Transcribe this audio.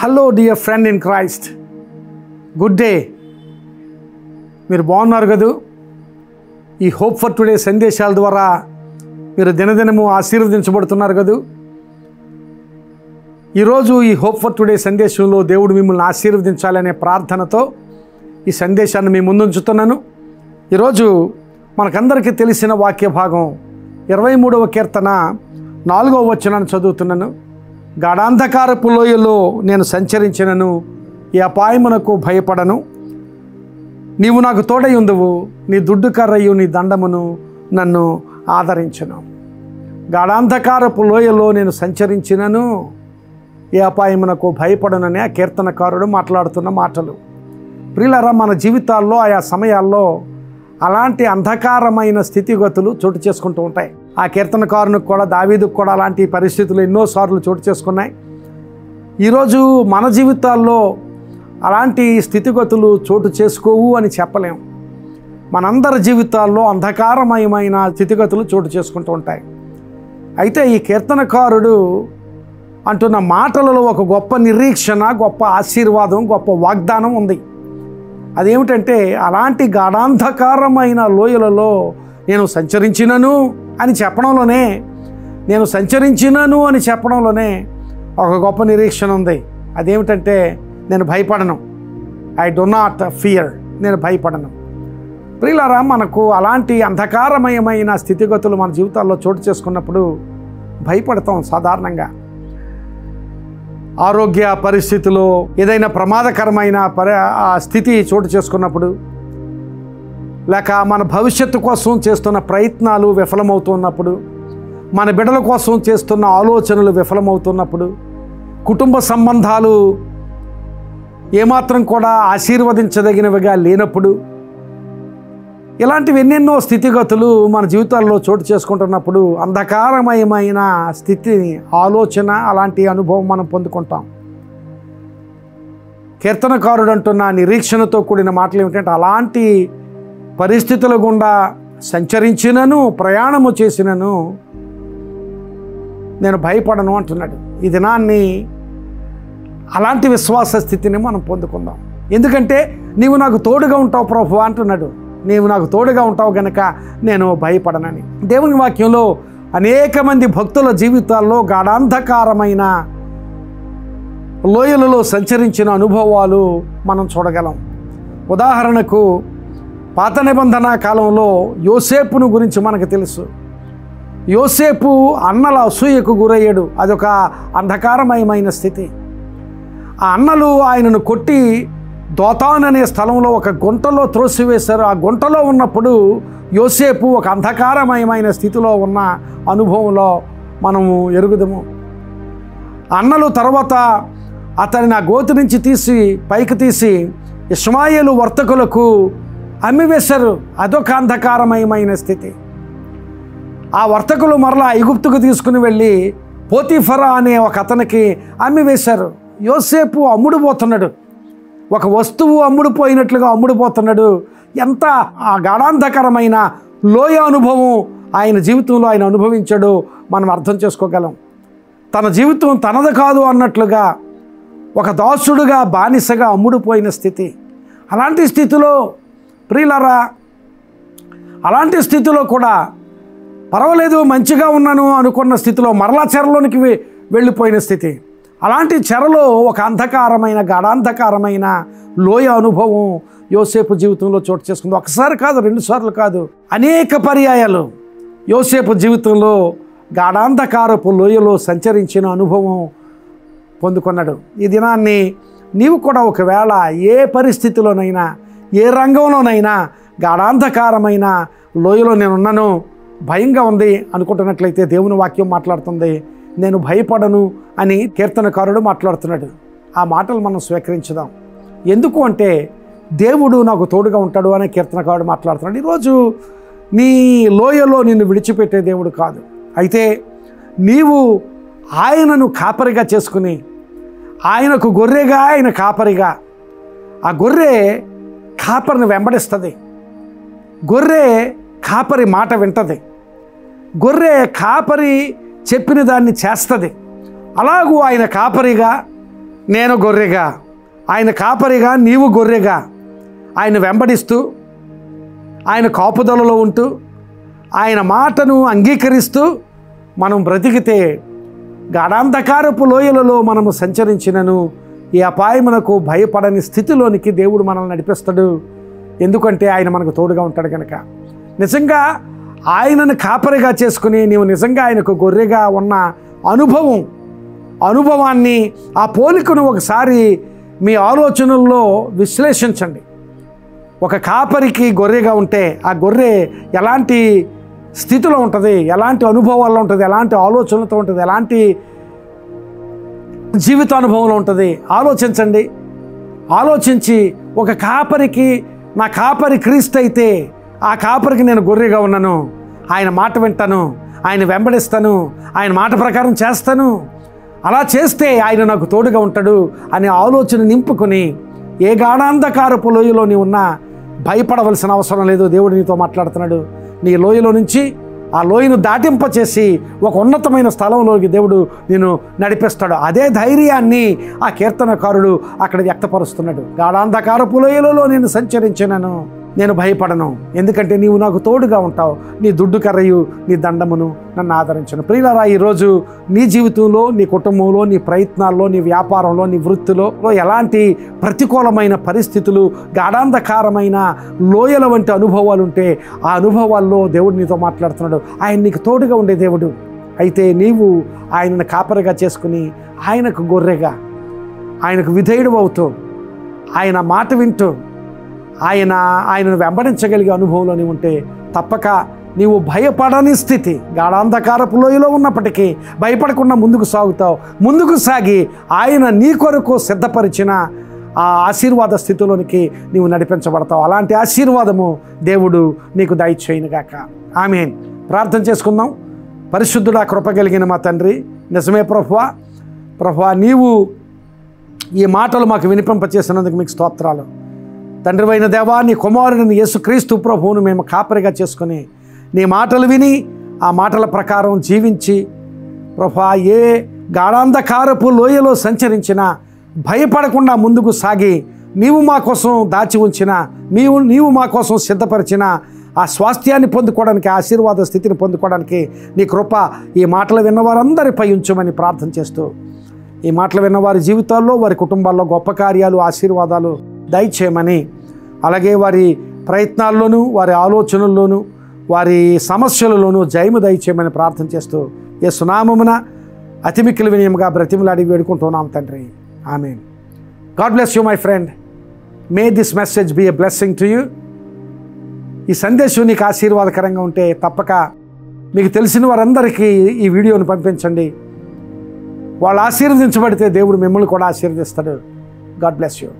Hello dear friend in Christ, good day. మీరు బాగున్నారు కదూ? ఈ హోప్ ఫర్ టుడే సందేశాల ద్వారా మీరు దినదినము ఆశీర్వదించబడుతున్నారు కదూ? ఈరోజు ఈ హోప్ ఫర్ టుడే సందేశంలో దేవుడు మిమ్మల్ని ఆశీర్వదించాలనే ప్రార్థనతో ఈ సందేశాన్ని మీ ముందుంచుతున్నాను. ఈరోజు మనకందరికీ తెలిసిన వాక్య భాగం 23వ కీర్తన 4వ వచనాన్ని చదువుతున్నాను. గాఢాంధకారపు లోయలో నేను సంచరించినను, ఈ అపాయమునకు భయపడను. నీవు నాకు తోడై ఉందువు, నీ దుడ్డు కర్రయు నీ దండమును నన్ను ఆదరించును. గాఢాంధకారపు లోయలో నేను సంచరించినను, ఈ అపాయమునకు భయపడనని ఆ కీర్తనకారుడు మాట్లాడుతున్న మాటలు. ప్రియులారా, మన జీవితాల్లో ఆయా సమయాల్లో అలాంటి అంధకారమైన స్థితిగతులు చోటు చేసుకుంటూ ఉంటాయి. ఆ కీర్తనకారునికి కూడా, దావీదుకు కూడా అలాంటి పరిస్థితులు ఎన్నోసార్లు చోటు చేసుకున్నాయి. ఈరోజు మన జీవితాల్లో అలాంటి స్థితిగతులు చోటు చేసుకోవు అని చెప్పలేం. మనందరి జీవితాల్లో అంధకారమయమైన స్థితిగతులు చోటు చేసుకుంటూ ఉంటాయి. అయితే ఈ కీర్తనకారుడు అంటున్న మాటలలో ఒక గొప్ప నిరీక్షణ, గొప్ప ఆశీర్వాదం, గొప్ప వాగ్దానం ఉంది. అదేమిటంటే, అలాంటి గాఢాంధకారమైన లోయలలో నేను సంచరించినను అని చెప్పడంలోనే, నేను సంచరించినను అని చెప్పడంలోనే ఒక గొప్ప నిరీక్షణ ఉంది. అదేమిటంటే, నేను భయపడను. I do not fear. నేను భయపడను. ప్రియులారా, మనకు అలాంటి అంధకారమయమైన స్థితిగతులు మన జీవితాల్లో చోటు చేసుకున్నప్పుడు భయపడతాం సాధారణంగా. ఆరోగ్య పరిస్థితిలో ఏదైనా ప్రమాదకరమైన స్థితి చోటు చేసుకున్నప్పుడు, లేక మన భవిష్యత్తు కోసం చేస్తున్న ప్రయత్నాలు విఫలమవుతున్నప్పుడు, మన బిడ్డల కోసం చేస్తున్న ఆలోచనలు విఫలమవుతున్నప్పుడు, కుటుంబ సంబంధాలు ఏమాత్రం కూడా ఆశీర్వదించదగినవిగా లేనప్పుడు, ఇలాంటివి ఎన్నెన్నో స్థితిగతులు మన జీవితాల్లో చోటు చేసుకుంటున్నప్పుడు అంధకారమయమైన స్థితి, ఆలోచన, అలాంటి అనుభవం మనం పొందుకుంటాం. కీర్తనకారుడు అంటున్న నిరీక్షణతో కూడిన మాటలు ఏమిటంటే, అలాంటి పరిస్థితుల గుండా సంచరించినను, ప్రయాణము చేసినను నేను భయపడను అంటున్నాడు. ఈ దినాన్ని అలాంటి విశ్వాస స్థితిని మనం పొందుకుందాం. ఎందుకంటే, నీవు నాకు తోడుగా ఉంటావు ప్రభువా అంటున్నాడు. నీవు నాకు తోడుగా ఉంటావు గనక నేను భయపడనని. దేవుని వాక్యంలో అనేక మంది భక్తుల జీవితాల్లో గాఢాంధకారమైన లోయలలో సంచరించిన అనుభవాలు మనం చూడగలం. ఉదాహరణకు, పాత నిబంధన కాలంలో యోసేపును గురించి మనకు తెలుసు. యోసేపు అన్నల అసూయకు గురయ్యాడు. అదొక అంధకారమయమైన స్థితి. ఆ అన్నలు ఆయనను కొట్టి దోతాన్ అనే స్థలంలో ఒక గుంటలో త్రోసివేశారు. ఆ గుంటలో ఉన్నప్పుడు యోసేపు ఒక అంధకారమయమైన స్థితిలో ఉన్న అనుభవంలో మనము ఎరుగుదము. అన్నలు తర్వాత అతన్ని ఆ గోతి నుంచి తీసి పైకి తీసి ఇష్మాయేలు వర్తకులకు అమ్మివేశారు. అదొక అంధకారమయమైన స్థితి. ఆ వర్తకులు మరలా ఐగుప్తుకు తీసుకుని వెళ్ళి పోతీఫరా అనే ఒక అతనికి అమ్మివేశారు. యోసేపు అమ్ముడుపోతున్నాడు. ఒక వస్తువు అమ్ముడుపోయినట్లుగా అమ్ముడుపోతున్నాడు. ఎంత ఆ గాఢాంధకరమైన లోయ అనుభవం ఆయన జీవితంలో ఆయన అనుభవించాడో మనం అర్థం చేసుకోగలం. తన జీవితం తనది కాదు అన్నట్లుగా ఒక దాసుడుగా, బానిసగా అమ్ముడుపోయిన స్థితి. అలాంటి స్థితిలో ప్రియులారా, అలాంటి స్థితిలో కూడా పర్వాలేదు, మంచిగా ఉన్నాను అనుకున్న స్థితిలో మరలా చెరలోనికి వెళ్ళిపోయిన స్థితి. అలాంటి చెరలో ఒక అంధకారమైన, గాఢాంధకారమైన లోయ అనుభవం యోసేపు జీవితంలో చోటు చేసుకుంది. ఒకసారి కాదు, 2 సార్లు కాదు, అనేక పర్యాయాలు యోసేపు జీవితంలో గాఢాంధకారపు లోయలో సంచరించిన అనుభవం పొందుకున్నాడు. ఈ దినాన్ని నీవు కూడా ఒకవేళ ఏ పరిస్థితిలోనైనా, ఏ రంగంలోనైనా గాఢాంధకారమైన లోయలో నేనున్నాను, భయంగా ఉంది అనుకుంటున్నట్లయితే దేవుని వాక్యం మాట్లాడుతుంది, నేను భయపడను అని కీర్తనకారుడు మాట్లాడుతున్నాడు. ఆ మాటలు మనం స్వీకరించుదాం. ఎందుకు అంటే, దేవుడు నాకు తోడుగా ఉంటాడు అని కీర్తనకారుడు మాట్లాడుతున్నాడు. ఈరోజు నీ లోయలో నిన్ను విడిచిపెట్టే దేవుడు కాదు. అయితే నీవు ఆయనను కాపరిగా చేసుకుని, ఆయనకు గొర్రెగా, ఆయన కాపరిగా, ఆ గొర్రె కాపరిని వెంబడిస్తుంది. గొర్రె కాపరి మాట వింటది. గొర్రె కాపరి చెప్పిన దాన్ని చేస్తుంది. అలాగూ ఆయన కాపరిగా నేను గొర్రెగా, ఆయన కాపరిగా, నీవు గొర్రెగా ఆయన వెంబడిస్తూ, ఆయన కాపుదలలో ఉంటూ, ఆయన మాటను అంగీకరిస్తూ మనం బ్రతికితే గాఢాంధకారపు లోయలలో మనము సంచరించినను ఈ అపాయమునకు భయపడని స్థితిలోనికి దేవుడు మనల్ని నడిపిస్తాడు. ఎందుకంటే ఆయన మనకు తోడుగా ఉంటాడు కనుక. నిజంగా ఆయనను కాపరిగా చేసుకుని నీవు నిజంగా ఆయనకు గొర్రెగా ఉన్న అనుభవాన్ని, ఆ పోలికను ఒకసారి మీ ఆలోచనల్లో విశ్లేషించండి. ఒక కాపరికి గొర్రెగా ఉంటే ఆ గొర్రె ఎలాంటి స్థితిలో ఉంటుంది, ఎలాంటి అనుభవాల్లో ఉంటుంది, ఎలాంటి ఆలోచనలతో ఉంటుంది, ఎలాంటి జీవితానుభవంలో ఉంటుంది ఆలోచించండి. ఆలోచించి ఒక కాపరికి, నా కాపరి క్రీస్తు అయితే ఆ కాపరికి నేను గొర్రెగా ఉన్నాను, ఆయన మాట వింటాను, ఆయన వెంబడిస్తాను, ఆయన మాట ప్రకారం చేస్తాను, అలా చేస్తే ఆయన నాకు తోడుగా ఉంటాడు అనే ఆలోచన నింపుకొని ఏ గాఢాంధకారపు లోయలో నీ ఉన్నా భయపడవలసిన అవసరం లేదు. దేవుడు నీతో మాట్లాడుతున్నాడు. నీ లోయలో నుంచి ఆ లోయను దాటింపచేసి ఒక ఉన్నతమైన స్థలంలోకి దేవుడు నేను నడిపిస్తాడు. అదే ధైర్యాన్ని ఆ కీర్తనకారుడు అక్కడ వ్యక్తపరుస్తున్నాడు. గాఢాంధకారపు లోయలలో నేను సంచరించినను, నేను భయపడను, ఎందుకంటే నీవు నాకు తోడుగా ఉంటావు, నీ దుడ్డు కర్రయు నీ దండమును నన్ను ఆదరించను. ప్రియులారా, ఈరోజు నీ జీవితంలో, నీ కుటుంబంలో, నీ ప్రయత్నాల్లో, నీ వ్యాపారంలో, నీ వృత్తిలో ఎలాంటి ప్రతికూలమైన పరిస్థితులు, గాఢాంధకారమైన లోయల వంటి అనుభవాలు ఉంటే ఆ అనుభవాల్లో దేవుడు నీతో మాట్లాడుతున్నాడు. ఆయన నీకు తోడుగా ఉండే దేవుడు. అయితే నీవు ఆయనను కాపరిగా చేసుకుని ఆయనకు ఆయనకు విధేయుడు అవుతూ, ఆయన మాట వింటూ ఆయనను వెంబడించగలిగే అనుభవంలోని ఉంటే తప్పక నీవు భయపడని స్థితి, గాఢాంధకారపు లోయలో ఉన్నప్పటికీ భయపడకుండా ముందుకు సాగుతావు. ముందుకు సాగి ఆయన నీ కొరకు సిద్ధపరిచిన ఆ ఆశీర్వాద స్థితిలోనికి నీవు నడిపించబడతావు. అలాంటి ఆశీర్వాదము దేవుడు నీకు దయచేయునుగాక. ఆమేన్. ప్రార్థన చేసుకుందాం. పరిశుద్ధుడా, కృప కలిగిన మా తండ్రి, నిజమే ప్రభువా, నీవు ఈ మాటలు మాకు వినిపింపచేసినందుకు మీకు స్తోత్రాలు. తండ్రివైన దేవా, నీ కుమారుడిని యేసుక్రీస్తు ప్రభువును మేము కాపరిగా చేసుకుని నీ మాటలు విని ఆ మాటల ప్రకారం జీవించి ప్రభువా, ఏ గాఢాంధకారపు లోయలో సంచరించినా భయపడకుండా ముందుకు సాగి నీవు మా కోసం దాచి ఉంచిన, నీవు మా కోసం సిద్ధపరిచిన ఆ స్వాస్థ్యాన్ని పొందుకోవడానికి, ఆశీర్వాద స్థితిని పొందుకోవడానికి నీ కృప ఈ మాటలు విన్నవారందరిపై ఉంచమని ప్రార్థన చేస్తూ, ఈ మాటలు విన్నవారి జీవితాల్లో, వారి కుటుంబాల్లో గొప్ప కార్యాలు, ఆశీర్వాదాలు దయచేయమని, అలాగే వారి ప్రయత్నాల్లోనూ, వారి ఆలోచనల్లోనూ, వారి సమస్యలలోనూ జయము దయచేయమని ప్రార్థన చేస్తూ యేసు నామమున అతి మిక్కిలి వినయముగా బ్రతిమలాడి వేడుకుంటున్నాం తండ్రి. ఆమేన్. God bless you my friend. May this message be a blessing to you. ఈ సందేశం నీకు ఆశీర్వాదకరంగా ఉంటే తప్పక మీకు తెలిసిన వారందరికీ ఈ వీడియోను పంపించండి. వాళ్ళు ఆశీర్వదించబడితే దేవుడు మిమ్మల్ని కూడా ఆశీర్వదిస్తాడు. God bless you.